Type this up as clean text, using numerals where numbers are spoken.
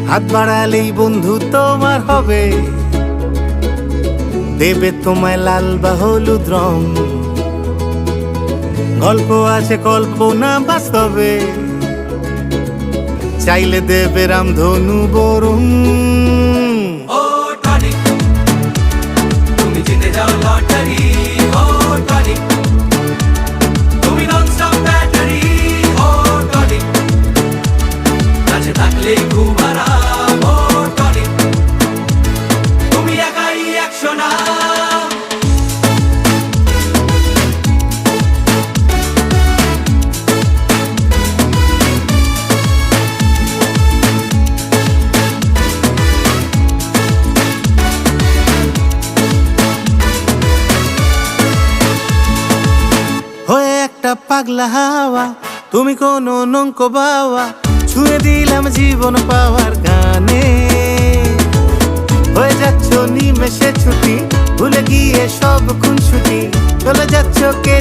হাত বাড়ালেই বন্ধু তোমার হবে, দেবে তোমায় লাল বা হলুদ রং। গল্প আছে কল্পনা বাস্তবে, চাইলে দেবে রামধনু বরং। ও টনিক, তুমি জিতে যাও লটারি। ও টনিক, তুমি ননস্টপ ব্যাটারি। ও টনিক, কাছে থাকলেই খুব আরাম। ও টনিক, তুমি একাই 100 নাম। হয়ে একটা পাগলা হাওয়া, তুমি কোনো নঙ্ক বাওয়া, ছুঁয়ে দিলাম জীবন পাওয়ার গানে। হয়ে যাচ্ছ নিমেষে ছুটি, ভুলে গিয়ে সব খুনসুটি, চলে যাচ্ছ কে